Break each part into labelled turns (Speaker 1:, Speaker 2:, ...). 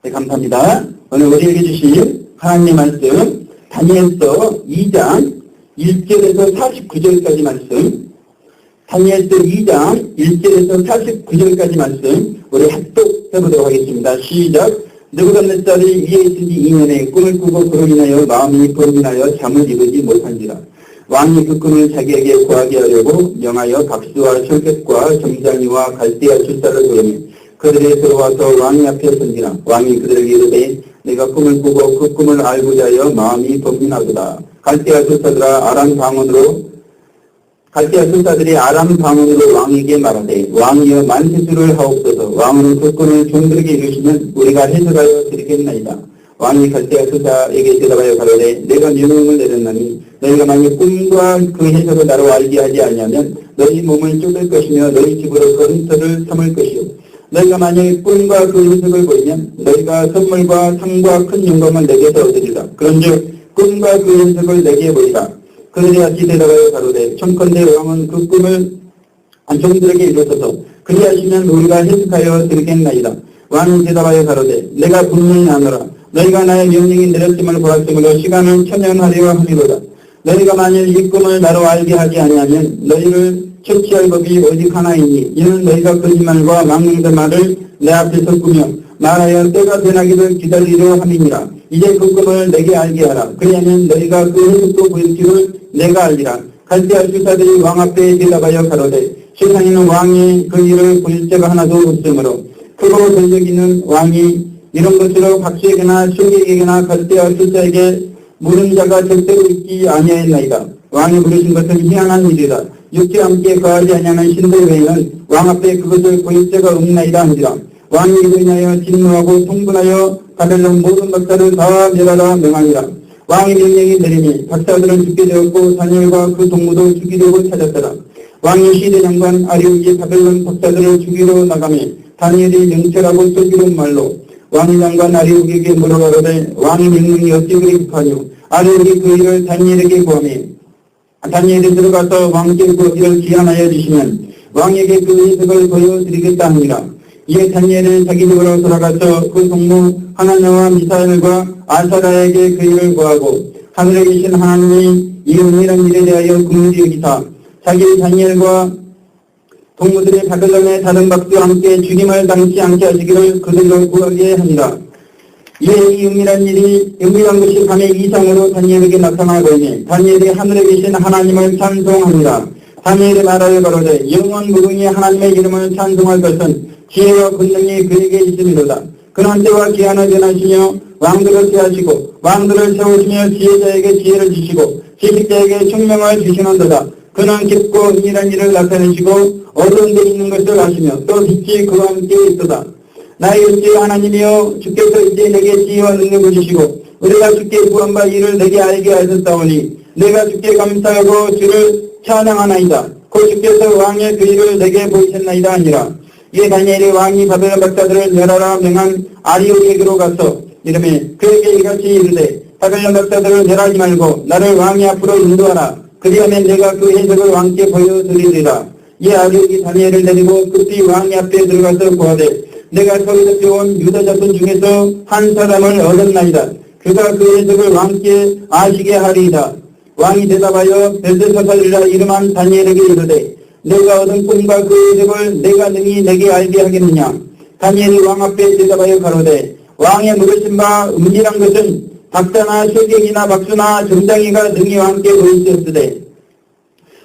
Speaker 1: 네, 감사합니다. 오늘 우리에게 주신 하나님의 말씀 다니엘서 2장 1절에서 49절까지 말씀, 다니엘서 2장 1절에서 49절까지 말씀 우리 합독해보도록 하겠습니다. 시작. 느부갓네살이 위에 있은 지 2년에 꿈을 꾸고 그로 인하여 마음이 불민하여 잠을 이루지 못한지라. 왕이 그 꿈을 자기에게 구하게 하려고 명하여 박수와 철책과 정장이와 갈대아 술사를 부르니 그들이 들어와서 왕이 앞에 선지라. 왕이 그들에게 이르되 내가 꿈을 꾸고 그 꿈을 알고자 하여 마음이 범민하도다. 갈대아 술사들이 아람 방언으로 왕에게 말하되 왕이여 만세수를 하옵소서. 왕은 그 꿈을 종들에게 이루시면 우리가 해석하여 드리겠나이다. 왕이 갈대아 술사에게 대답하여 가로되 내가 명령을 내렸나니 너희가 만약 꿈과 그 해석을 나로 알게 하지 아니하면 너희 몸을 쫓을 것이며 너희 집으로 걸음터를 삼을 것이요 너희가 만약 꿈과 그 해석을 보이면 너희가 선물과 상과 큰 영광을 내게서 얻으리라. 그런즉 꿈과 그 해석을 내게 보이라. 그들이 같이 대답하여 가로되 청컨대 왕은 그 꿈을 종들에게 이루소서. 그리하시면 우리가 해석하여 드리겠나이다. 왕은 대답하여 가로되 내가 분명히 아노라. 너희가 나의 명령이 내렸음을 보았으므로 시간은 천년하리라 하미로다. 너희가 만일 이 꿈을 나로 알게 하지 아니하면 너희를 처치할 법이 오직 하나이니 이는 너희가 거짓말과 망령된 말을 내 앞에서 꾸며 말하여 때가 변하기를 기다리려 함이니라. 이제 그 꿈을 내게 알게 하라. 그리하면 너희가 그 해석도 보일 줄을 내가 알리라. 갈대아 술사들이 왕 앞에 대답하여 가로되 세상에는 왕이 그 일을 보일 자가 하나도 없으므로 크고 권력 있는 왕이 이런 것으로 박수에게나 쇼에게나 갈대아 술사에게 물은 자가 절대로 있지 아니하였나이다. 왕이 부르신 것은 희한한 일이다. 육체와 함께 거하지 아니하는 신들 외에는 왕 앞에 그것을 보일 자가 없나이다 한지라. 왕이 이로 인하여 진노하고 통분하여 바벨론 모든 박사를 다 멸하라 명하니라. 왕의 명령이 내리니 박사들은 죽게 되었고 다니엘과 그 동무도 죽이려고 찾았더라. 왕이 시대장관 아리옥이 바벨론 박사들을 죽이러 나가며 다니엘이 명철하고 쏘기로운 말로 왕의 장관 아리옥에게 물어가로되 왕의 명령이 어찌 그리 급하뇨. 아리옥이 그 일을 다니엘에게 구하며 다니엘이 들어가서 왕께 그 일을 기한하여 주시면 왕에게 그 해석을 보여드리겠다 합니다. 이에 다니엘은 자기 집으로 돌아가서 그 동무 하나냐와 미사엘과 아사라에게 그 일을 구하고 하늘에 계신 하나님이 이 은밀한 일에 대하여 긍휼히 여기사 자기 다니엘과 동무들의 바벨론의 다른 박수와 함께 죽임을 당치 않게 하시기를 그들로 구하게 합니다. 이에 이 은밀한 것이 밤의 이상으로 다니엘에게 나타나 보이니 다니엘이 하늘에 계신 하나님을 찬송합니다. 다니엘이 말하여 가로되 영원 무궁히 하나님의 이름을 찬송할 것은 지혜와 권능이 그에게 있음이로다. 그는 때와 기한을 변하시며 왕들을 세하시고 왕들을 세우시며 지혜자에게 지혜를 주시고 지식자에게 총명을 주시는도다. 그는 깊고 은밀한 일을 나타내시고 어두운 데 있는 것을 아시며 또 빛이 그와 함께 있도다. 나의 일주의 하나님이여 주께서 이제 내게 지혜와 능력을 주시고 우리가 주께 구한 바 이를 내게 알게 하셨사오니 내가 주께 감사하고 주를 찬양하나이다. 곧 주께서 왕의 그 일을 내게 보이셨나이다 하니라. 이에 다니엘이 왕이 바벨론 박사들을 멸하라 명한 아리옥에게로 가서 이르매 그에게 이같이 이르되 바벨론 박사들을 멸하지 말고 나를 왕의 앞으로 인도하라. 그리하면 내가 그 해석을 왕께 보여드리리라. 이에 아리옥이 다니엘을 데리고 급히 왕의 앞에 들어가서 구하되 내가 서기서 온 유다 자손 중에서 한 사람을 얻었나이다. 그가 그 해석을 왕께 아시게 하리이다. 왕이 대답하여 벨드사살이라 이름한 다니엘에게 이르되 내가 얻은 꿈과 그 해석을 내가 능히 내게 알게 하겠느냐. 다니엘이 왕 앞에 대답하여 가로되 왕의 물으신 바 은밀한 것은 박사나 쇼객이나 박수나 정장이가 능히 왕께 보이셨으되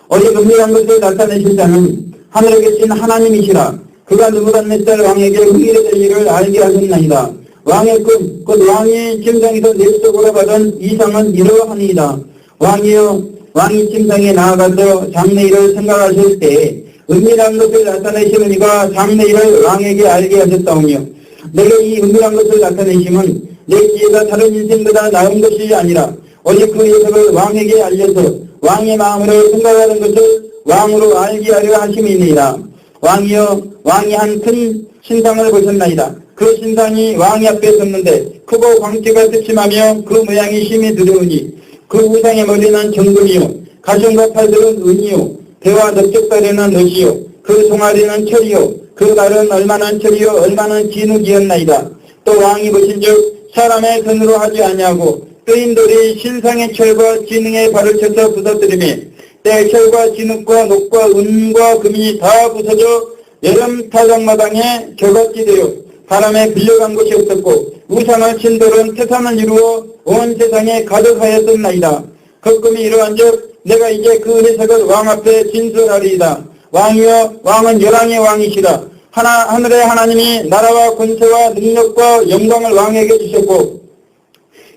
Speaker 1: 오직 은밀한 것을 나타내실 자는 하늘에 계신 하나님이시라. 그가 느부갓네살 왕에게 흥일의 일을 알게 하셨나이다. 왕의 꿈, 곧 왕이 침상에서 내적으로 받은 이상은 이러하니이다. 왕이 침상에 나아가서 장래일을 생각하실 때 은밀한 것을 나타내시는 이가 장래일을 왕에게 알게 하셨사오며 내가 이 은밀한 것을 나타내심은 내 지혜가 다른 인생보다 나은 것이 아니라 오직 그 해석을 왕에게 알려서 왕의 마음으로 생각하는 것을 왕으로 알게 하려 하심이니이다. 왕이 한 큰 신상을 보셨나이다. 그 신상이 왕의 앞에 섰는데 크고 광채가 득심하며 그 모양이 심히 두려우니 그 우상의 머리는 정금이요 가슴과 팔들은 은이요 배와 넓적다리는 옷이요 그 송아리는 철이요 그 발은 얼마나 철이요 얼마나 진흙이었나이다. 또 왕이 보신즉 사람의 손으로 하지 아니하고 뜨인 돌이 신상의 철과 진흥의 발을 쳐서 부서뜨리며 때 철과 진흙과 녹과 은과 금이 다 부서져 여름 타작마당에 겨같이 되어 바람에 빌려간 것이 없었고 우상을 친 돌은 태산을 이루어 온 세상에 가득하였었나이다. 거금이 이러한즉 내가 이제 그 해석을 왕 앞에 진술하리이다. 왕이여 왕은 열왕의 왕이시라. 하늘의 하나님이 나라와 권세와 능력과 영광을 왕에게 주셨고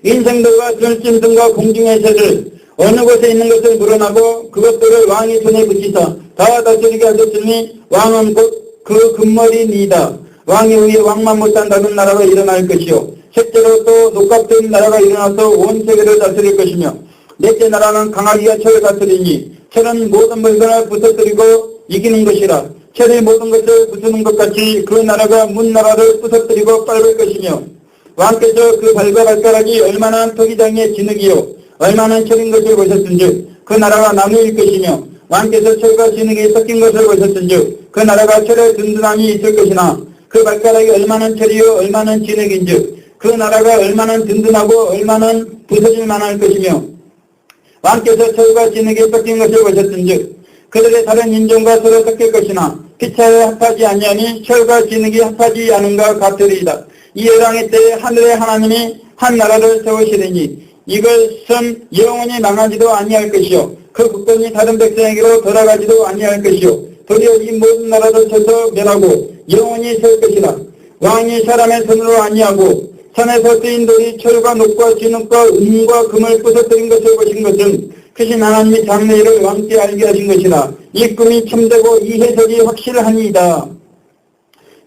Speaker 1: 인생들과 들짐승과 공중의 새들 어느 곳에 있는 것을 물어나고 그것들을 왕의 손에 붙이사 다 다스리게 하셨으니 왕은 곧 그 금머리니이다. 왕의 위에 왕만 못한 다른 나라가 일어날 것이요 셋째로 또 녹같은 나라가 일어나서 온 세계를 다스릴 것이며 넷째 나라는 강하기가 철을 다스리니 철은 모든 물건을 부서뜨리고 이기는 것이라. 철이 모든 것을 부수는 것 같이 그 나라가 문나라를 부서뜨리고 빨을 것이며 왕께서 그 발과 발가락이 얼마나 토기장의 진흙이요 얼마나 철인 것을 보셨은즉 그 나라가 나누일 것이며 왕께서 철과 진흙이 섞인 것을 보셨은즉 그 나라가 철의 든든함이 있을 것이나 그 발가락이 얼마나 철이요 얼마나 진흙인즉 그 나라가 얼마나 든든하고 얼마나 부서질 만할 것이며 왕께서 철과 진흙이 섞인 것을 보셨은즉 그들의 다른 인종과 서로 섞일 것이나 피차에 합하지 아니하니 철과 진흙이 합하지 않은가 같으리이다. 이 열왕의 때에 하늘의 하나님이 한 나라를 세우시리니 이것은 영원히 망하지도 아니할 것이요 그 국권이 다른 백성에게로 돌아가지도 아니할 것이요 도리어 이 모든 나라를 쳐서 멸하고 영원히 세울 것이라. 왕이 사람의 손으로 아니하고 산에서 뜨인 돌이 철과 녹과 진흙과 은과 금을 부서뜨린 것을 보신 것은 크신 하나님이 장래일을 왕께 알게 하신 것이라. 이 꿈이 참되고 이 해석이 확실하니이다.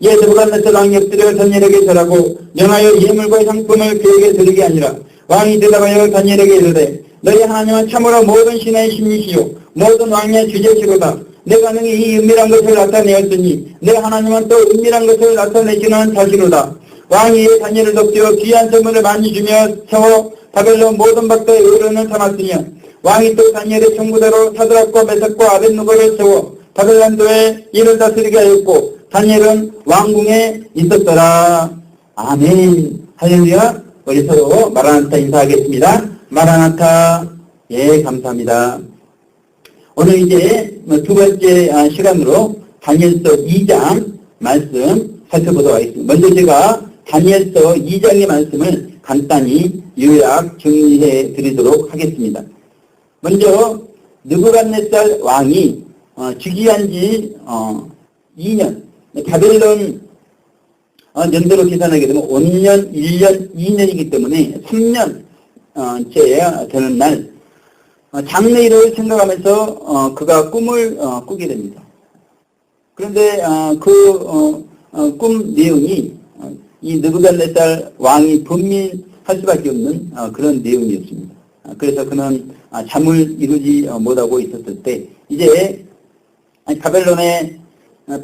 Speaker 1: 이에 느부갓네살 왕이 엎드려 다니엘에게 절하고 명하여 예물과 향품을 그에게 드리게 하니라. 왕이 대답하여 다니엘에게 이르되 너희 하나님은 참으로 모든 신의 신이시요 모든 왕의 주제시로다. 내가 능히 이 은밀한 것을 나타내었으니 내 하나님은 또 은밀한 것을 나타내시는 자시로다. 왕이 다니엘을 덮여 귀한 선물을 많이 주며 세워 바벨론 모든 박사의 의론을 삼았으며 왕이 또 다니엘의 청구대로 사드락과 메삭과 아벳느고를 세워 바벨론도에 이를 다스리게 하였고 다니엘은 왕궁에 있었더라. 아멘. 할렐루야. 우리 서로 마라나타 인사하겠습니다. 마라나타. 예, 감사합니다. 오늘 이제 두 번째 시간으로 다니엘서 2장 말씀 살펴보도록 하겠습니다. 먼저 제가 다니엘서 2장의 말씀을 간단히 요약 정리해 드리도록 하겠습니다. 먼저 느부갓네살 왕이 즉위한 지 2년, 바벨론 연도로 계산하게 되면 5년, 1년, 2년이기 때문에 3년째 되는 날 장래일을 생각하면서 그가 꿈을 꾸게 됩니다. 그런데 꿈 내용이 이 느부갓네살 왕이 분민할 수밖에 없는 그런 내용이었습니다. 그래서 그는 잠을 이루지 못하고 있었을 때 이제 바벨론의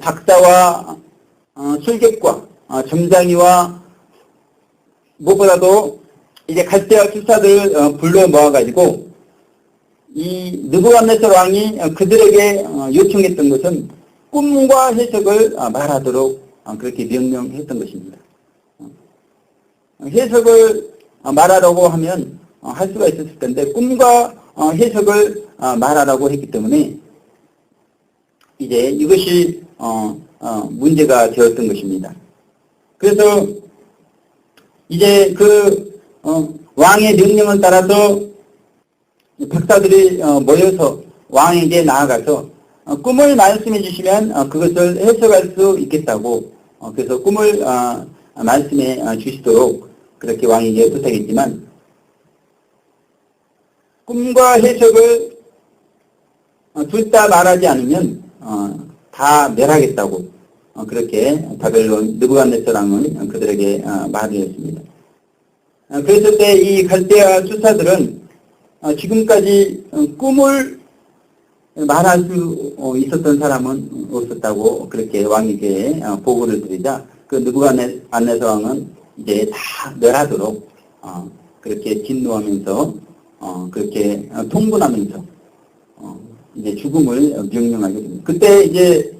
Speaker 1: 박사와 술객과 점장이와 무엇보다도 이제 갈대아 술사들을 불러 모아가지고 이 느부갓네살 왕이 그들에게 요청했던 것은 꿈과 해석을 말하도록 그렇게 명령했던 것입니다. 해석을 말하라고 하면 할 수가 있었을 텐데 꿈과 해석을 말하라고 했기 때문에 이제 이것이 문제가 되었던 것입니다. 그래서 이제 그 왕의 명령을 따라서 박사들이 모여서 왕에게 나아가서 꿈을 말씀해 주시면 그것을 해석할 수 있겠다고 그래서 꿈을 말씀해 주시도록 그렇게 왕에게 부탁했지만 꿈과 해석을 둘 다 말하지 않으면 다 멸하겠다고 그렇게 바벨론 느부갓네살 왕은 그들에게 말을 했습니다. 그랬을 때 이 갈대아 수사들은 지금까지 꿈을 말할 수 있었던 사람은 없었다고 그렇게 왕에게 보고를 드리자 그 느부갓네살 왕은 이제 다 멸하도록 그렇게 진노하면서 그렇게 통분하면서 이제 죽음을 명령하게 됩니다. 그때 이제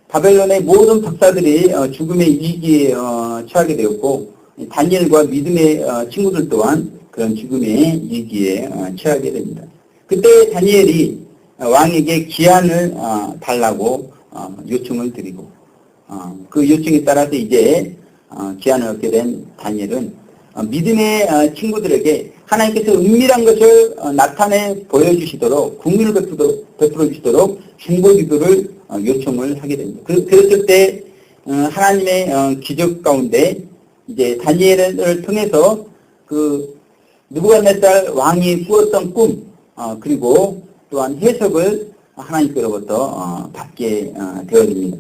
Speaker 1: 바벨론의 모든 박사들이 죽음의 위기에 처하게 되었고 다니엘과 믿음의 친구들 또한 그런 죽음의 위기에 처하게 됩니다. 그때 다니엘이 왕에게 기한을 달라고 요청을 드리고 그 요청에 따라서 이제 기한을 얻게 된 다니엘은 믿음의 친구들에게 하나님께서 은밀한 것을 나타내 보여주시도록 국민을 베풀어 주시도록 중보 기도를 요청을 하게 됩니다. 그랬을 때 하나님의 기적 가운데 이제 다니엘을 통해서 그 느부갓네살 왕이 꾸었던 꿈 그리고 또한 해석을 하나님께로부터 받게 되어집니다.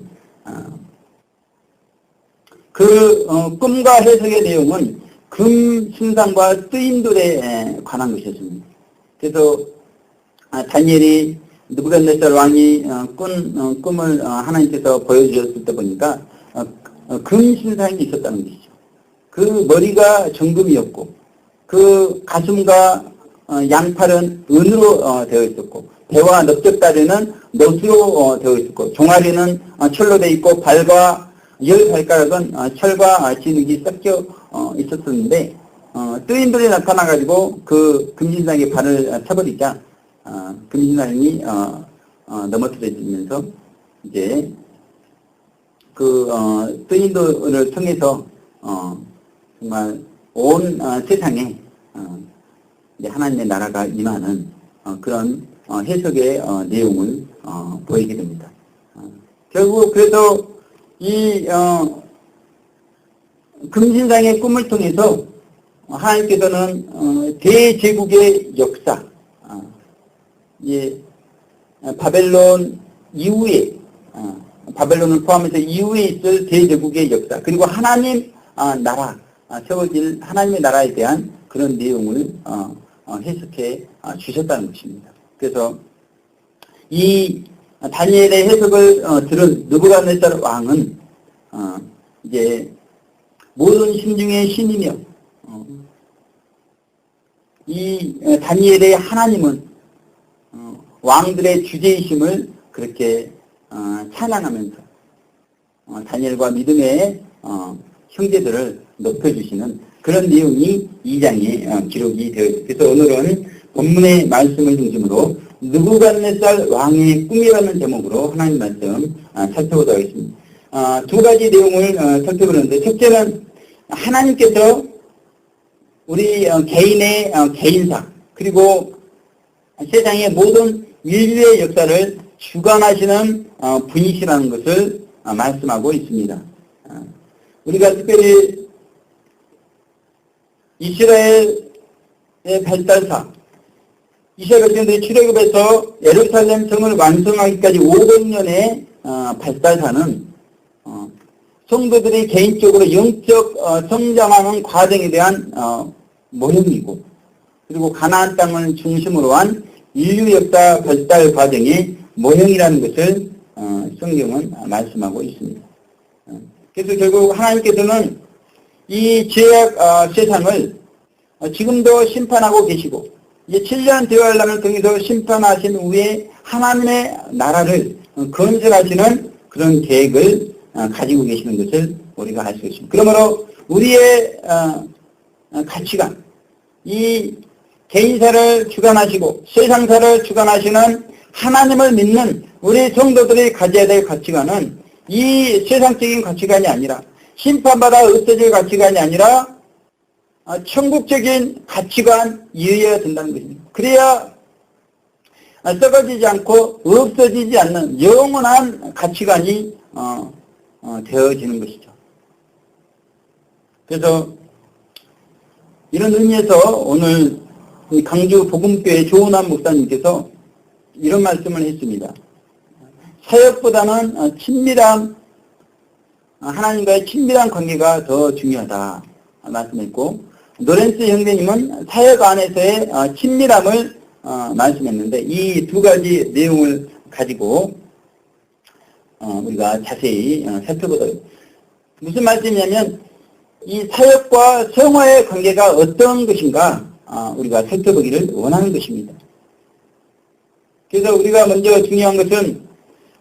Speaker 1: 그 꿈과 해석의 내용은 금 신상과 쓰임돌에 관한 것이었습니다. 그래서 다니엘이 느부갓네살 왕이 꾼 꿈을 하나님께서 보여주셨을 때 보니까 금 신상이 있었다는 것이죠. 그 머리가 정금이었고 그 가슴과 양팔은 은으로 되어 있었고 배와 넓적다리는 노수로 되어 있었고 종아리는 철로 되어 있고 발과 열 발가락은 철과 진흙이 섞여 있었는데 뜨인돌이 나타나가지고 그 금신상에 발을 쳐버리자 금신상이 넘어뜨려지면서 이제 그 뜨인돌을 통해서 정말 온 세상에 이제 하나님의 나라가 임하는 그런 해석의 내용을 보이게 됩니다. 결국 그래서 이 금신상의 꿈을 통해서 하나님께서는 대제국의 역사, 바벨론 이후에 바벨론을 포함해서 이후에 있을 대제국의 역사 그리고 하나님 나라 세워질 하나님의 나라에 대한 그런 내용을 해석해 주셨다는 것입니다. 그래서 이 다니엘의 해석을 들은 느부갓네살 왕은 이제 모든 신 중에 신이며 이 다니엘의 하나님은 왕들의 주제이심을 그렇게 찬양하면서 다니엘과 믿음의 형제들을 높여주시는 그런 내용이 2장에 기록이 되어 있습니다. 그래서 오늘은 본문의 말씀을 중심으로 느부갓네살 왕의 꿈이라는 제목으로 하나님 말씀 살펴보도록 하겠습니다. 두 가지 내용을 살펴보는데 첫째는 하나님께서 우리 개인의 개인사 그리고 세상의 모든 인류의 역사를 주관하시는 분이시라는 것을 말씀하고 있습니다. 우리가 특별히 이스라엘의 발달사 이스라엘 백성들이 출애굽에서 예루살렘 성을 완성하기까지 500년의 발달사는 성도들이 개인적으로 영적 성장하는 과정에 대한 모형이고 그리고 가나안 땅을 중심으로 한 인류 역사 발달 과정의 모형이라는 것을 성경은 말씀하고 있습니다. 그래서 결국 하나님께서는 이 죄악 세상을 지금도 심판하고 계시고 이제 7년 대환란을 통해서 심판하신 후에 하나님의 나라를 건설하시는 그런 계획을 가지고 계시는 것을 우리가 알 수 있습니다. 그러므로 우리의 가치관, 이 개인사를 주관하시고 세상사를 주관하시는 하나님을 믿는 우리 성도들이 가져야 될 가치관은 이 세상적인 가치관이 아니라 심판받아 없어질 가치관이 아니라 천국적인 가치관이어야 된다는 것입니다. 그래야 썩어지지 않고 없어지지 않는 영원한 가치관이 되어지는 것이죠. 그래서 이런 의미에서 오늘 강주 복음교회 조은환 목사님께서 이런 말씀을 했습니다. 사역보다는 친밀한 하나님과의 친밀한 관계가 더 중요하다 말씀했고 노렌스 형제님은 사역 안에서의 친밀함을 말씀했는데 이 두 가지 내용을 가지고 우리가 자세히 살펴보도록 무슨 말씀이냐면 이 사역과 성화의 관계가 어떤 것인가 우리가 살펴보기를 원하는 것입니다. 그래서 우리가 먼저 중요한 것은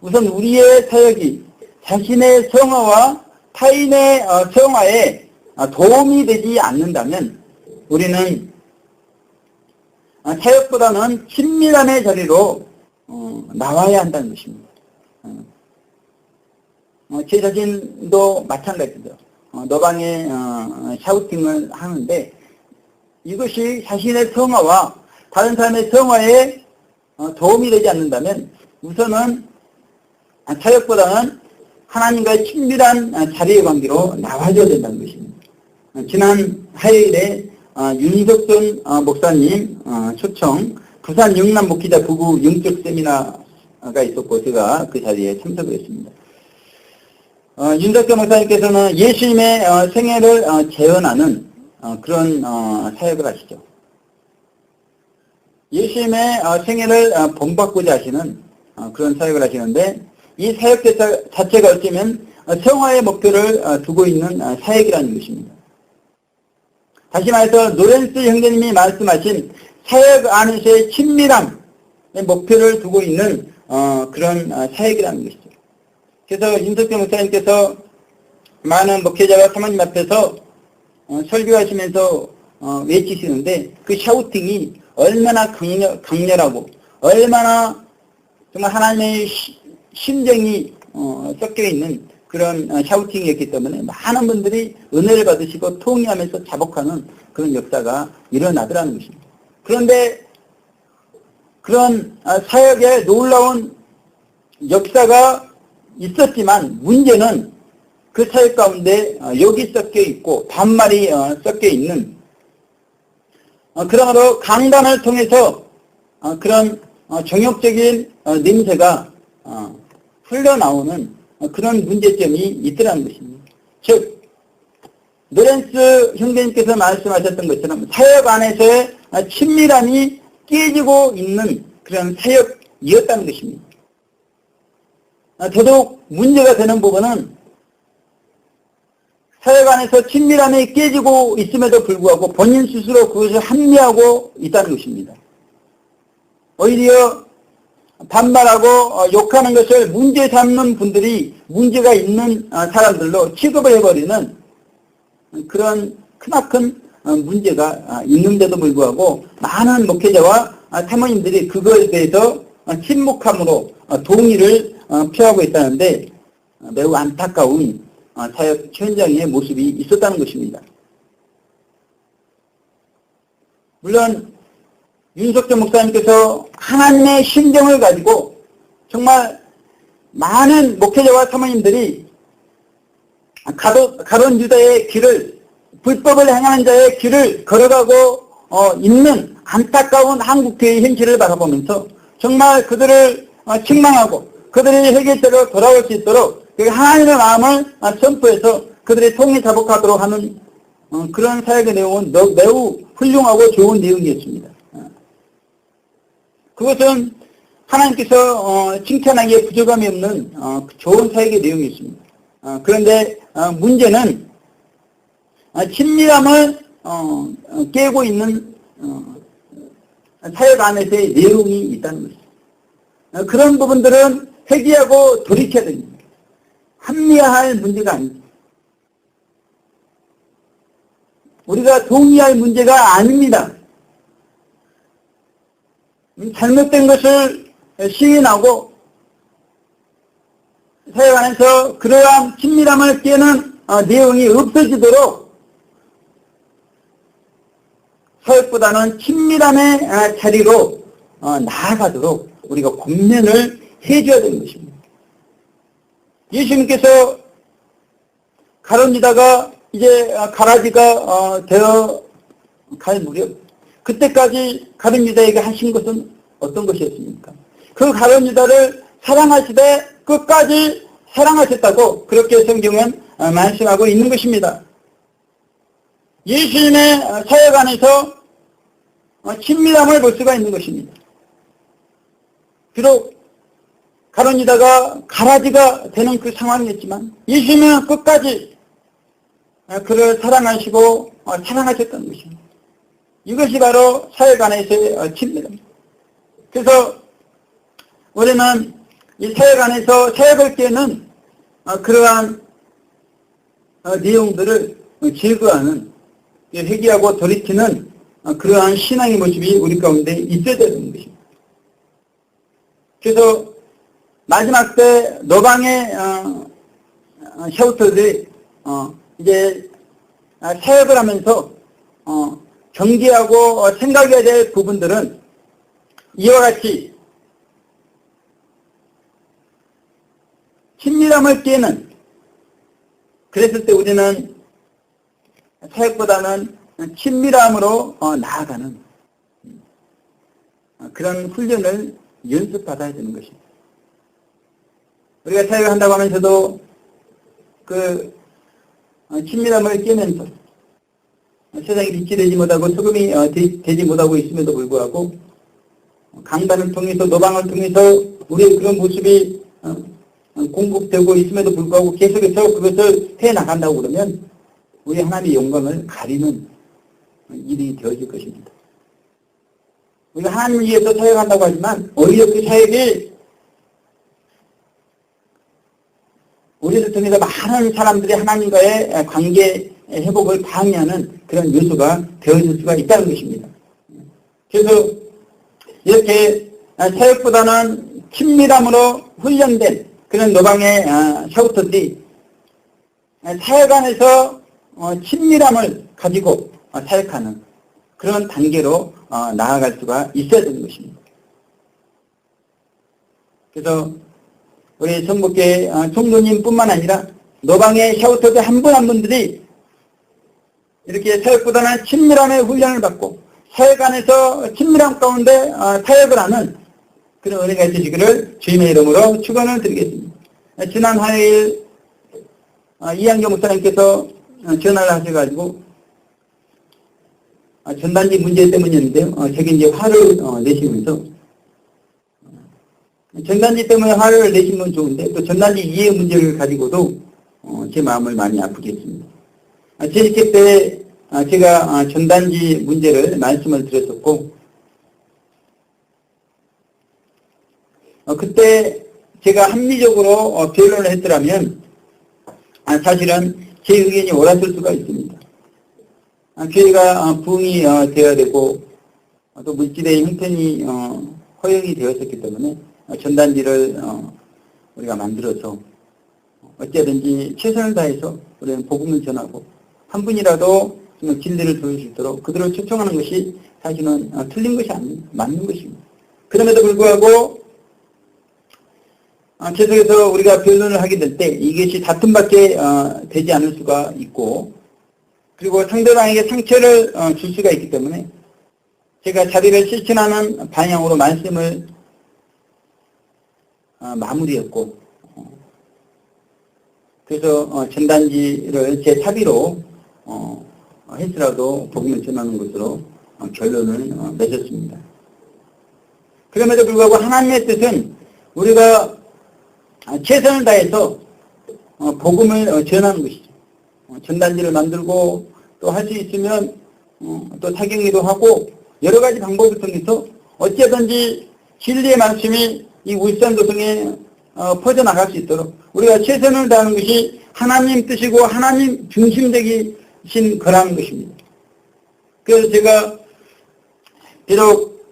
Speaker 1: 우선 우리의 사역이 자신의 성화와 타인의 성화에 도움이 되지 않는다면 우리는 사역보다는 친밀함의 자리로 나와야 한다는 것입니다. 제 자신도 마찬가지죠. 노방에 샤우팅을 하는데 이것이 자신의 성화와 다른 사람의 성화에 도움이 되지 않는다면 우선은 사역보다는 하나님과의 친밀한 자리의 관계로 나와줘야 된다는 것입니다. 지난 화요일에 윤석준 목사님 초청 부산 영남 목회자 부부 영적 세미나가 있었고 제가 그 자리에 참석을 했습니다. 윤석준 목사님께서는 예수님의 생애를 재현하는 그런 사역을 하시죠. 예수님의 생애를 본받고자 하시는 그런 사역을 하시는데 이 사역 자체가 어쩌면 성화의 목표를 두고 있는 사역이라는 것입니다. 다시 말해서 노렌스 형제님이 말씀하신 사역 안에서의 친밀함의 목표를 두고 있는 그런 사역이라는 것이죠. 그래서 윤석준 목사님께서 많은 목회자와 사모님 앞에서 설교하시면서 외치시는데 그 샤우팅이 얼마나 강렬하고 얼마나 정말 하나님의 심정이 섞여있는 그런 샤우팅이었기 때문에 많은 분들이 은혜를 받으시고 통회하면서 자복하는 그런 역사가 일어나더라는 것입니다. 그런데 그런 사역에 놀라운 역사가 있었지만 문제는 그 사역 가운데 욕이 섞여있고 반말이 섞여있는 그러므로 강단을 통해서 그런 정욕적인 냄새가 흘러나오는 그런 문제점이 있더라는 것입니다. 즉 노렌스 형제님께서 말씀하셨던 것처럼 사역 안에서의 친밀함이 깨지고 있는 그런 사역이었다는 것입니다. 더더욱 문제가 되는 부분은 사역 안에서 친밀함이 깨지고 있음에도 불구하고 본인 스스로 그것을 합리하고 있다는 것입니다. 오히려 반말하고 욕하는 것을 문제 삼는 분들이 문제가 있는 사람들로 취급을 해버리는 그런 크나큰 문제가 있는데도 불구하고 많은 목회자와 사모님들이 그거에 대해서 침묵함으로 동의를 표하고 있다는데 매우 안타까운 사역 현장의 모습이 있었다는 것입니다. 물론 윤석준 목사님께서 하나님의 심정을 가지고 정말 많은 목회자와 사모님들이 가론 유다의 길을 불법을 행하는 자의 길을 걸어가고 있는 안타까운 한국교회의 현실을 바라보면서 정말 그들을 책망하고 그들이 회개대로 돌아올 수 있도록 하나님의 마음을 선포해서 그들의 통일 자복하도록 하는 그런 사역의 내용은 매우 훌륭하고 좋은 내용이었습니다. 그것은 하나님께서 칭찬하기에 부족함이 없는 좋은 사역의 내용이었습니다. 그런데 문제는 친밀함을 깨고 있는 사역 안에서의 내용이 있다는 것입니다. 그런 부분들은 회개하고 돌이켜야 됩니다. 합리화할 문제가 아닙니다. 우리가 동의할 문제가 아닙니다. 잘못된 것을 시인하고 사역 안에서 그러한 친밀함을 깨는 내용이 없어지도록 사역보다는 친밀함의 자리로 나아가도록 우리가 권면을 해줘야 되는 것입니다. 예수님께서 가론유다가 이제 가라지가 되어 갈 무렵 그때까지 가론유다에게 하신 것은 어떤 것이었습니까? 그 가론유다를 사랑하시되 끝까지 사랑하셨다고 그렇게 성경은 말씀하고 있는 것입니다. 예수님의 사역 안에서 친밀함을 볼 수가 있는 것입니다. 비록 가론유다가 가라지가 되는 그 상황이었지만 예수님은 끝까지 그를 사랑하시고 사랑하셨다는 것입니다. 이것이 바로 사역 안에서의 친밀함입니다. 그래서 우리는 이 사역 안에서 사역을 깨는 그러한 내용들을 제거하는, 회개하고 돌이키는 그러한 신앙의 모습이 우리 가운데 있어야 되는 것입니다. 그래서 마지막 때 노방의 샤우터들이 이제 사역을 하면서 경계하고 생각해야 될 부분들은 이와 같이 친밀함을 깨는, 그랬을 때 우리는 사역보다는 친밀함으로 나아가는 그런 훈련을 연습받아야 되는 것입니다. 우리가 사역을 한다고 하면서도 그 친밀함을 깨면서 세상에 빛이 되지 못하고 소금이 되지 못하고 있음에도 불구하고 강단을 통해서 노방을 통해서 우리의 그런 모습이 공급되고 있음에도 불구하고 계속해서 그것을 해나간다고 그러면 우리 하나님의 영광을 가리는 일이 되어질 것입니다. 우리가 하나님을 위해서 사역한다고 하지만 오히려 그 사역이 우리를 통해서 많은 사람들이 하나님과의 관계 회복을 방해하는 그런 요소가 되어질 수가 있다는 것입니다. 그래서 이렇게 사역보다는 친밀함으로 훈련된 그런 노방의 샤우터들이 사역 안에서 친밀함을 가지고 사역하는 그런 단계로 나아갈 수가 있어야 되는 것입니다. 그래서 우리 전북교회 총도님뿐만 아니라 노방의 샤우터들 한 분 한 분들이 이렇게 사역보다는 친밀함의 훈련을 받고 사역 안에서 친밀함 가운데 사역을 하는 그런 은혜가 있으시기를 주님의 이름으로 축원을 드리겠습니다. 지난 화요일 이한교 목사님께서 전화를 하셔가지고 전단지 문제 때문이었는데요. 제게 이제 화를 내시면서 전단지 때문에 화를 내신 건 좋은데 또 전단지 이해 문제를 가지고도 제 마음을 많이 아프게 했습니다. 제2회 때 제가 전단지 문제를 말씀을 드렸었고 그때 제가 합리적으로 변론을 했더라면 사실은 제 의견이 옳았을 수가 있습니다. 교회가 부흥이 되어야 되고 또 물질의 형편이 허용이 되었었기 때문에 전단지를 우리가 만들어서 어찌하든지 최선을 다해서 우리는 복음을 전하고 한 분이라도 진리를 들을 수 있도록 그들을 초청하는 것이 사실은 틀린 것이 아닌 맞는 것입니다. 그럼에도 불구하고 계속해서 우리가 변론을 하게 될 때 이것이 다툼밖에 되지 않을 수가 있고 그리고 상대방에게 상처를 줄 수가 있기 때문에 제가 자비를 실천하는 방향으로 말씀을 마무리했고 그래서 전단지를 제 차비로 했으라도 복음을 전하는 것으로 결론을 맺었습니다. 그럼에도 불구하고 하나님의 뜻은 우리가 최선을 다해서 복음을 전하는 것이죠. 전단지를 만들고 또 할 수 있으면 또 사경기도 하고 여러 가지 방법을 통해서 어찌하든지 진리의 말씀이 이 울산 도성에 퍼져나갈 수 있도록 우리가 최선을 다하는 것이 하나님 뜻이고 하나님 중심적이신 거라는 것입니다. 그래서 제가 비록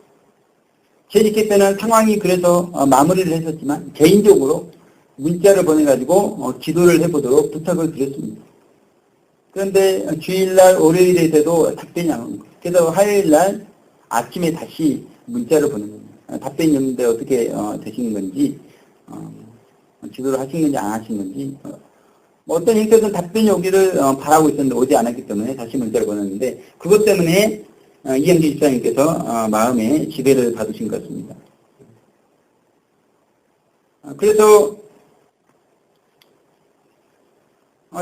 Speaker 1: 재직회 때는 상황이 그래서 마무리를 했었지만 개인적으로 문자를 보내가지고 기도를 해보도록 부탁을 드렸습니다. 그런데 주일날 월요일에 돼도 답변이 안 오는 거예요. 그래서 화요일날 아침에 다시 문자를 보낸 겁니다. 답변이 없는데 어떻게 되시는 건지 기도를 하신 건지 안 하신 건지 어떤 형태든 답변이 오기를 바라고 있었는데 오지 않았기 때문에 다시 문자를 보냈는데 그것 때문에 이영기 집사님께서 마음에 지배를 받으신 것 같습니다. 그래서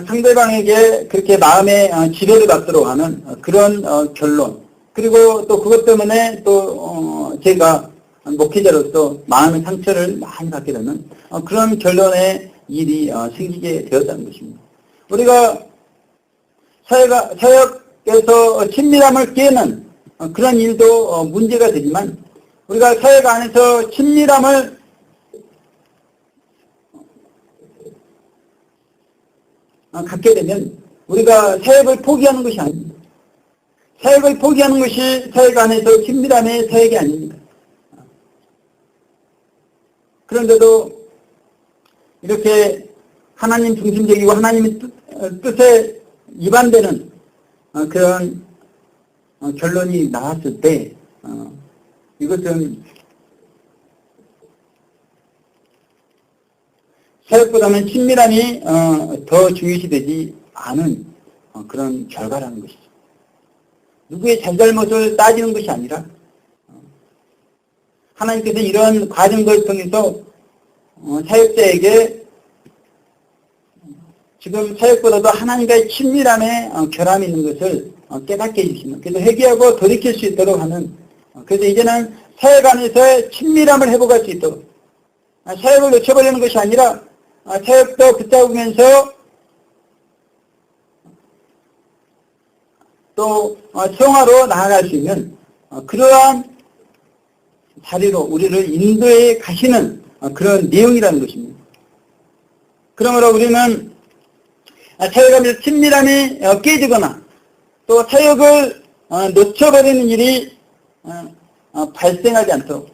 Speaker 1: 상대방에게 그렇게 마음에 지배를 받도록 하는 그런 결론 그리고 또 그것 때문에 또 제가 목회자로서 마음의 상처를 많이 받게 되는 그런 결론의 일이 생기게 되었다는 것입니다. 우리가 사역에서 친밀함을 깨는 그런 일도 문제가 되지만 우리가 사역 안에서 친밀함을 갖게 되면 우리가 사역을 포기하는 것이 아닙니다. 사역을 포기하는 것이 사역 안에서 친밀함의 사역이 아닙니다. 그런데도 이렇게 하나님 중심적이고 하나님의 뜻에 위반되는 그런 결론이 나왔을 때 이것은 사역보다는 친밀함이 더 중요시 되지 않은 그런 결과라는 것이죠. 누구의 잘잘못을 따지는 것이 아니라 하나님께서 이런 과정을 통해서 사역자에게 지금 사역보다도 하나님과의 친밀함에 결함이 있는 것을 깨닫게 해주시는, 그래서 회개하고 돌이킬 수 있도록 하는, 그래서 이제는 사역 안에서의 친밀함을 회복할 수 있도록, 사역을 놓쳐버리는 것이 아니라 사역도 붙잡으면서 또 성화로 나아갈 수 있는 그러한 자리로 우리를 인도해 가시는 그런 내용이라는 것입니다. 그러므로 우리는 사역하면서 친밀함이 깨지거나 또 사역을 놓쳐버리는 일이 발생하지 않도록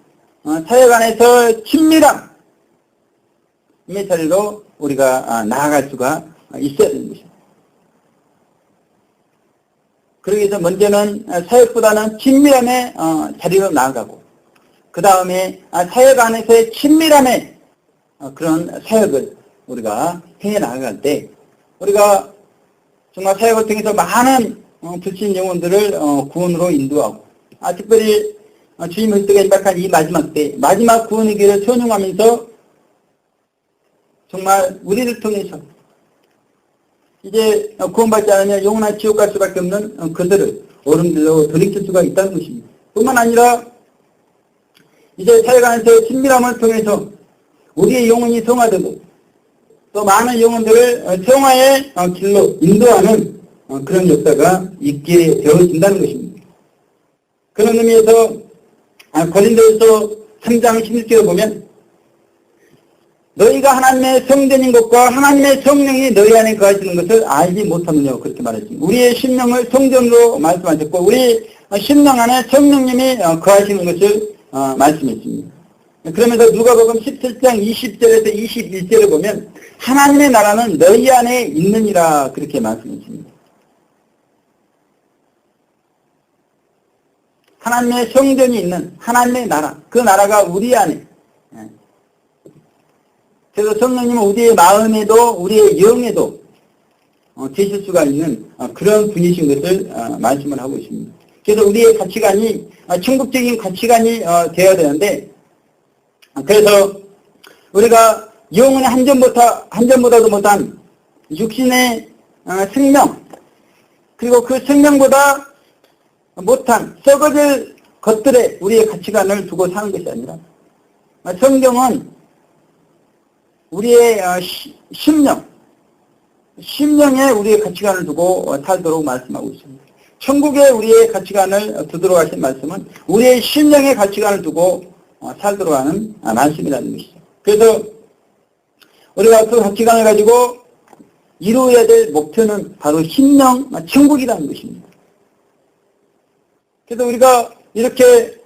Speaker 1: 사역 안에서 친밀함의 자리로 우리가 나아갈 수가 있어야 되는 것입니다. 그러기 위해서 먼저는 사역보다는 친밀함의 자리로 나아가고 그 다음에 사역 안에서의 친밀함의 그런 사역을 우리가 해 나아갈 때 우리가 정말 사역을 통해서 많은 불신 영혼들을 구원으로 인도하고 특별히 주님 그리스도가 임박한 이 마지막 때 마지막 구원의 길을 선용하면서 정말 우리를 통해서 이제 구원받지 않으면 영원한 지옥 갈 수밖에 없는 그들을 어른들로 돌이킬 수가 있다는 것입니다. 뿐만 아니라 이제 사역 안에서 친밀함을 통해서 우리의 영혼이 성화되고 또 많은 영혼들을 성화의 길로 인도하는 그런 역사가 있게 되어진다는 것입니다. 그런 의미에서 고린도후서 3장 11절에 보면 너희가 하나님의 성전인 것과 하나님의 성령이 너희 안에 거하시는 것을 알지 못하느냐고 그렇게 말했습니다. 우리의 심령을 성전으로 말씀하셨고 우리 심령 안에 성령님이 거하시는 것을 말씀했습니다. 그러면서 누가복음 17장 20절에서 21절을 보면 하나님의 나라는 너희 안에 있느니라 그렇게 말씀했습니다. 하나님의 성전이 있는 하나님의 나라, 그 나라가 우리 안에, 그래서 성령님은 우리의 마음에도 우리의 영에도 계실 수가 있는 그런 분이신 것을 말씀을 하고 있습니다. 그래서 우리의 가치관이 천국적인 가치관이 되어야 되는데 그래서 우리가 영혼의 한 점보다도 못한 육신의 생명 그리고 그 생명보다 못한 썩어질 것들에 우리의 가치관을 두고 사는 것이 아니라 성경은 우리의 심령에 우리의 가치관을 두고 살도록 말씀하고 있습니다. 천국에 우리의 가치관을 두도록 하신 말씀은 우리의 심령의 가치관을 두고 살도록 하는 말씀이라는 것이죠. 그래서 우리가 그 가치관을 가지고 이루어야 될 목표는 바로 심령 천국이라는 것입니다. 그래서 우리가 이렇게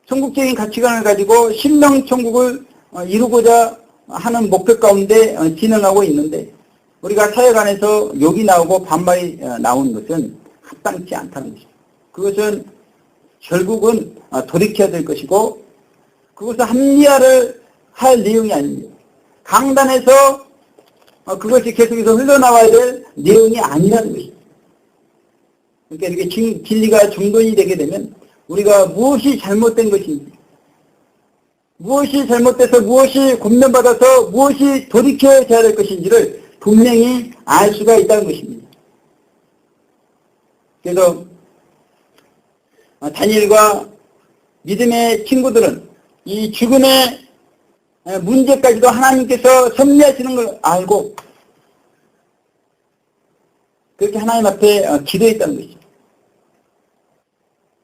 Speaker 1: 천국적인 가치관을 가지고 심령 천국을 이루고자 하는 목표 가운데 진행하고 있는데 우리가 사역 안에서 욕이 나오고 반발이 나오는 것은 합당치 않다는 것입니다. 그것은 결국은 돌이켜야 될 것이고 그것은 합리화를 할 내용이 아닙니다. 강단에서 그것이 계속해서 흘러나와야 될 내용이 아니라는 것입니다. 그러니까 이렇게 진리가 정돈이 되게 되면 우리가 무엇이 잘못된 것인지 무엇이 잘못돼서 무엇이 권면받아서 무엇이 돌이켜야 될 것인지를 분명히 알 수가 있다는 것입니다. 그래서 다니엘과 믿음의 친구들은 이 죽음의 문제까지도 하나님께서 섭리하시는 걸 알고 그렇게 하나님 앞에 기도했다는 것이죠.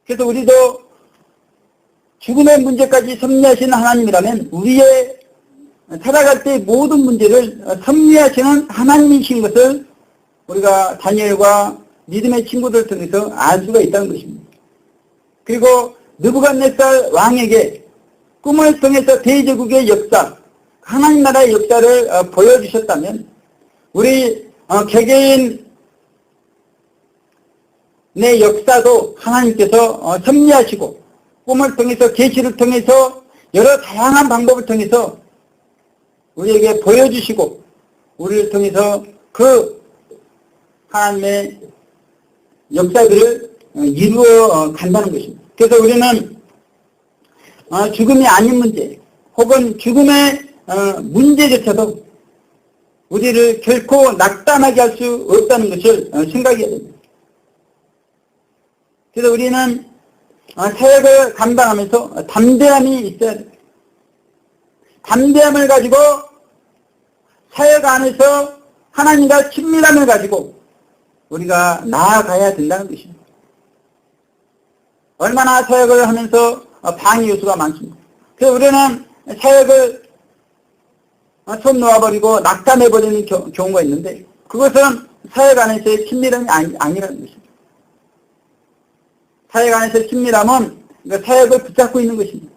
Speaker 1: 그래서 우리도 죽음의 문제까지 섭리하시는 하나님이라면 우리의 살아갈 때 모든 문제를 섭리하시는 하나님이신 것을 우리가 다니엘과 믿음의 친구들을 통해서 알 수가 있다는 것입니다. 그리고 느부갓네살 왕에게 꿈을 통해서 대제국의 역사, 하나님 나라의 역사를 보여주셨다면 우리 개개인의 역사도 하나님께서 섭리하시고 꿈을 통해서 계시를 통해서 여러 다양한 방법을 통해서 우리에게 보여주시고 우리를 통해서 그 하나님의 역사들을 이루어 간다는 것입니다. 그래서 우리는 죽음이 아닌 문제 혹은 죽음의 문제조차도 우리를 결코 낙담하게 할 수 없다는 것을 생각해야 됩니다. 그래서 우리는 사역을 감당하면서 담대함이 있어야 됩니다. 담대함을 가지고 사역 안에서 하나님과 친밀함을 가지고 우리가 나아가야 된다는 것입니다. 얼마나 사역을 하면서 방해 요소가 많습니다. 그래서 우리는 사역을 손 놓아버리고 낙담해버리는 경우가 있는데 그것은 사역 안에서의 친밀함이 아니라는 것입니다. 사역 안에서의 친밀함은 사역을 붙잡고 있는 것입니다.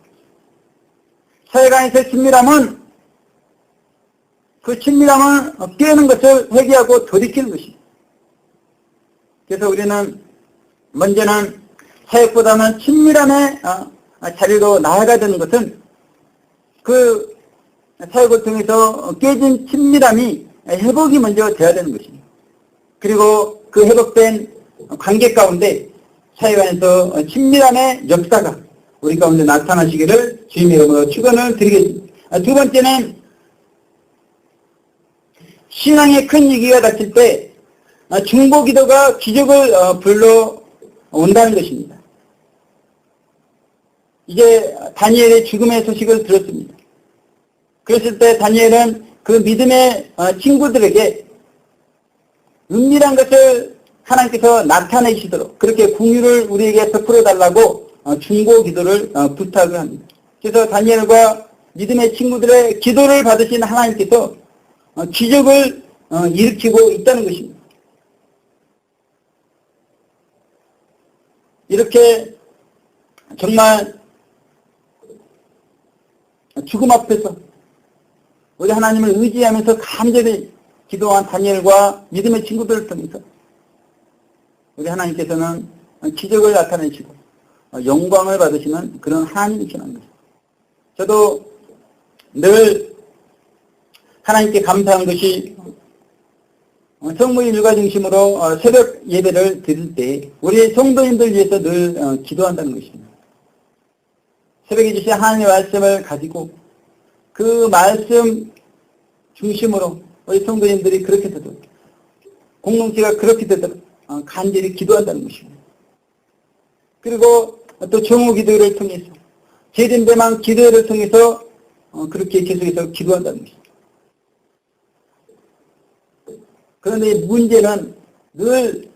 Speaker 1: 사역 안에서의 친밀함은 그 친밀함을 깨는 것을 회개하고 돌이키는 것입니다. 그래서 우리는 먼저는 사역보다는 친밀함의 자리로 나아가야 되는 것은 그 사역을 통해서 깨진 친밀함이 회복이 먼저 되어야 되는 것입니다. 그리고 그 회복된 관계 가운데 사역 안에서 친밀함의 역사가 우리 가운데 나타나시기를 주님의 이름으로 축원을 드리겠습니다. 두 번째는 신앙의 큰 위기가 닥칠 때 중보기도가 기적을 불러온다는 것입니다. 이제 다니엘의 죽음의 소식을 들었습니다. 그랬을 때 다니엘은 그 믿음의 친구들에게 은밀한 것을 하나님께서 나타내시도록 그렇게 궁유를 우리에게 베풀어달라고 중보기도를 부탁을 합니다. 그래서 다니엘과 믿음의 친구들의 기도를 받으신 하나님께서 기적을 일으키고 있다는 것입니다. 이렇게 정말 죽음 앞에서 우리 하나님을 의지하면서 간절히 기도한 다니엘과 믿음의 친구들을 통해서 우리 하나님께서는 기적을 나타내시고 영광을 받으시는 그런 하나님이시라는 것입니다. 저도 늘 하나님께 감사한 것이 성모의 일가 중심으로 새벽 예배를 드릴 때 우리 성도님들 위해서 늘 기도한다는 것입니다. 새벽에 주신 하나님의 말씀을 가지고 그 말씀 중심으로 우리 성도님들이 그렇게 되도록 공동체가 그렇게 되도록 간절히 기도한다는 것입니다. 그리고 또 정오 기도를 통해서 제된대망 기도를 통해서 그렇게 계속해서 기도한다는 것입니다. 그런데 문제는 늘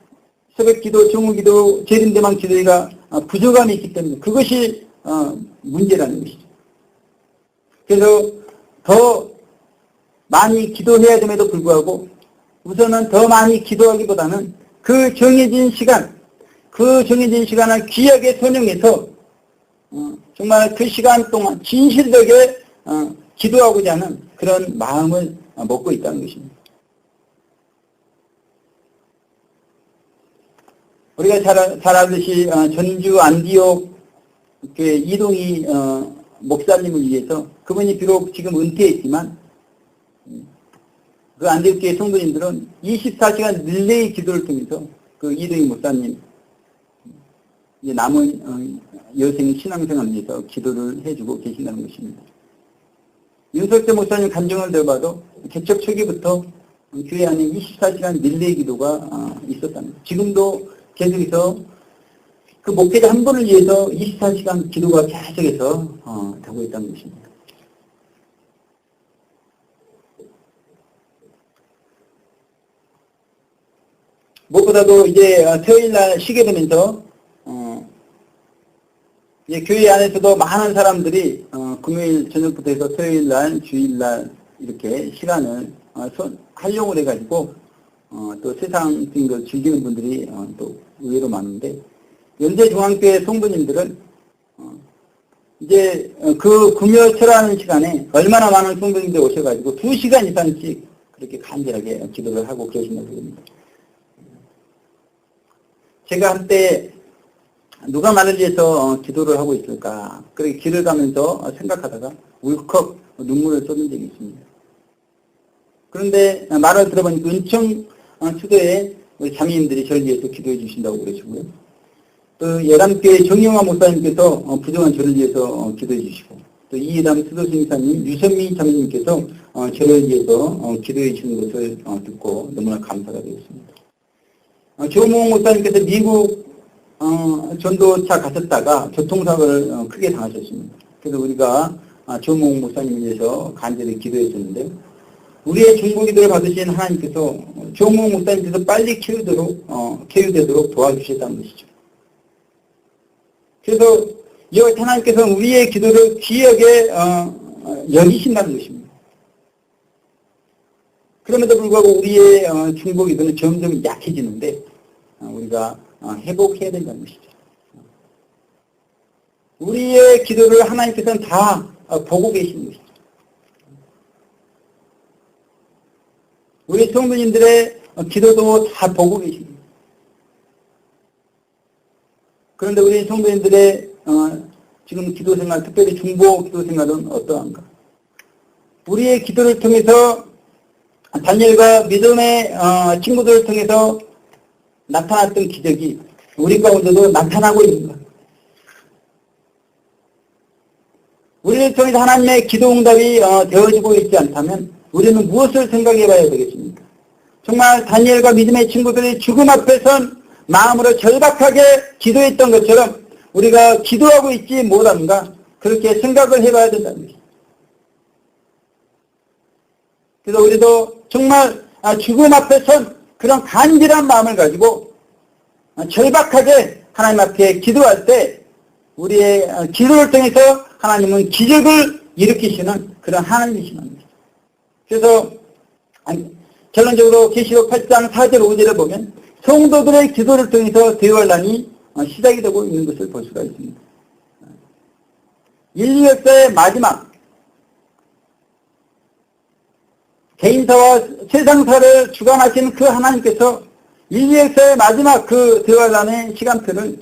Speaker 1: 새벽 기도, 정오 기도, 제된대망 기도가 부족함이 있기 때문에 그것이 문제라는 것이죠. 그래서 더 많이 기도해야 됨에도 불구하고 우선은 더 많이 기도하기보다는 그 정해진 시간을 귀하게 선용해서 정말 그 시간 동안 진실되게 기도하고자 하는 그런 마음을 먹고 있다는 것입니다. 우리가 잘 알듯이 전주 안디옥 이동희 목사님을 위해서 그분이 비록 지금 은퇴했지만 그 안디옥교회 성도님들은 24시간 릴레이 기도를 통해서 그 이동희 목사님 이제 남은 여생 신앙생활을 위해서 기도를 해주고 계신다는 것입니다. 윤석재 목사님 간증을 들어봐도 개척 초기부터 교회 안에 24시간 릴레이 기도가 있었다는 거예요. 지금도 계속해서 그 목회자 한 분을 위해서 24시간 기도가 계속해서 되고 있다는 것입니다. 무엇보다도 이제 토요일날 쉬게 되면서 이제 교회 안에서도 많은 사람들이 금요일 저녁부터 해서 토요일날, 주일날 이렇게 시간을 활용을 해가지고
Speaker 2: 또 세상적인 걸 즐기는 분들이 또 의외로 많은데, 연세중앙교회 성도님들은 이제 그 금요 철화하는 시간에 얼마나 많은 성도님들이 오셔가지고 2시간 이상씩 그렇게 간절하게 기도를 하고 그러신다고 합니다. 제가 한때 누가 나를 위해서 기도를 하고 있을까, 그렇게 길을 가면서 생각하다가 울컥 눈물을 쏟은 적이 있습니다. 그런데 말을 들어보니까 은총 수도에 우리 자매님들이 저를 위해서 기도해 주신다고 그러시고요. 또 예람교회 정영화 목사님께서 부정한 저를 위해서 기도해 주시고, 또 이예담 수도승사님, 유선미 자매님께서 저를 위해서 기도해 주시는 것을 듣고 너무나 감사가 되었습니다. 조홍 목사님께서 미국 전도차 가셨다가 교통사고를 크게 당하셨습니다. 그래서 우리가 조홍 목사님을 위해서 간절히 기도해 줬는데, 우리의 중보기도를 받으신 하나님께서 조홍 목사님께서 빨리 쾌유되도록 도와주셨다는 것이죠. 그래서 여호와 하나님께서 우리의 기도를 귀하게 여기신다는 것입니다. 그럼에도 불구하고 우리의 중보기도는 점점 약해지는데 우리가 회복해야 된다는 것이죠. 우리의 기도를 하나님께서는 다 보고 계시는 것이죠. 우리 성도님들의 기도도 다 보고 계십니다. 그런데 우리 성도님들의 지금 기도생활, 특별히 중보 기도생활은 어떠한가? 우리의 기도를 통해서 다니엘과 믿음의 친구들을 통해서 나타났던 기적이 우리 가운데도 나타나고 있습니다. 우리를 통해서 하나님의 기도 응답이 되어지고 있지 않다면 우리는 무엇을 생각해 봐야 되겠습니까? 정말 다니엘과 믿음의 친구들이 죽음 앞에선 마음으로 절박하게 기도했던 것처럼 우리가 기도하고 있지 못한가, 그렇게 생각을 해봐야 된다는 것입니다. 그래서 우리도 정말 죽음 앞에선 그런 간절한 마음을 가지고 절박하게 하나님 앞에 기도할 때 우리의 기도를 통해서 하나님은 기적을 일으키시는 그런 하나님이신 겁니다. 그래서 결론적으로 계시록 8장 4절 5절을 보면 성도들의 기도를 통해서 대환란이 시작이 되고 있는 것을 볼 수가 있습니다. 인류 역사의 마지막 개인사와 세상사를 주관하신 그 하나님께서 인류 역사의 마지막 그 대환란의 시간표를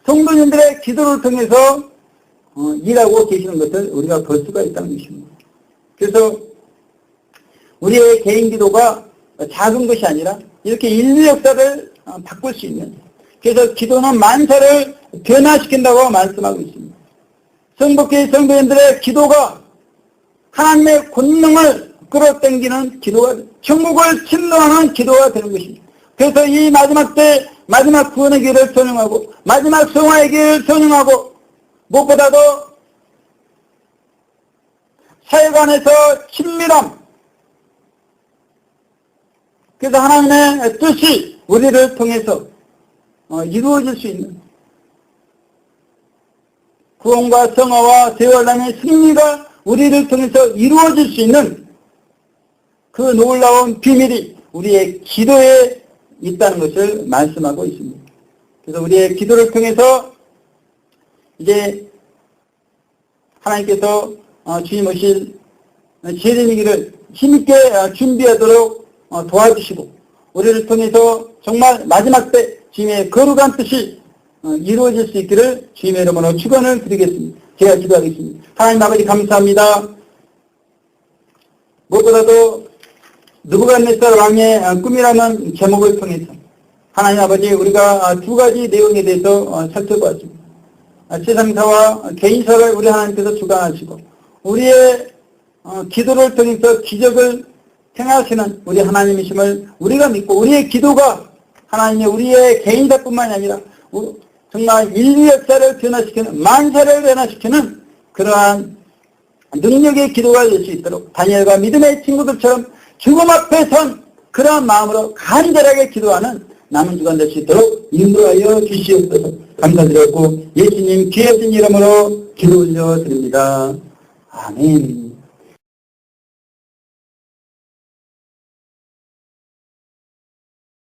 Speaker 2: 성도님들의 기도를 통해서 일하고 계시는 것을 우리가 볼 수가 있다는 것입니다. 그래서 우리의 개인 기도가 작은 것이 아니라 이렇게 인류 역사를 바꿀 수 있는, 그래서 기도는 만사를 변화시킨다고 말씀하고 있습니다. 성복교회 성도님들의 기도가 하나님의 권능을 끌어당기는 기도가, 천국을 침노하는 기도가 되는 것입니다. 그래서 이 마지막 때 마지막 구원의 기회를 선용하고 마지막 성화의 기회를 선용하고 무엇보다도 사회관에서 친밀함, 그래서 하나님의 뜻이 우리를 통해서 이루어질 수 있는 구원과 성화와 대환란의 승리가 우리를 통해서 이루어질 수 있는 그 놀라운 비밀이 우리의 기도에 있다는 것을 말씀하고 있습니다. 그래서 우리의 기도를 통해서 이제 하나님께서 주님 오실 재림이기를 힘있게 준비하도록 도와주시고 우리를 통해서 정말 마지막 때 주님의 거룩한 뜻이 이루어질 수 있기를 주님의 이름으로 축원을 드리겠습니다. 제가 기도하겠습니다. 하나님 아버지 감사합니다. 무엇보다도 느부갓네살 왕의 꿈이라는 제목을 통해서 하나님 아버지 우리가 두 가지 내용에 대해서 살펴보았습니다. 세상사와 개인사를 우리 하나님께서 주관하시고 우리의 기도를 통해서 기적을 행하시는 우리 하나님이심을 우리가 믿고 우리의 기도가 하나님의 우리의 개인사뿐만이 아니라 정말 인류 역사를 변화시키는, 만사를 변화시키는 그러한 능력의 기도가 될 수 있도록 다니엘과 믿음의 친구들처럼 죽음 앞에 선 그러한 마음으로 간절하게 기도하는 남은 주간 될 수 있도록 인도하여 주시옵소서. 감사드렸고 예수님 귀하신 이름으로 기도 올려드립니다. 아멘.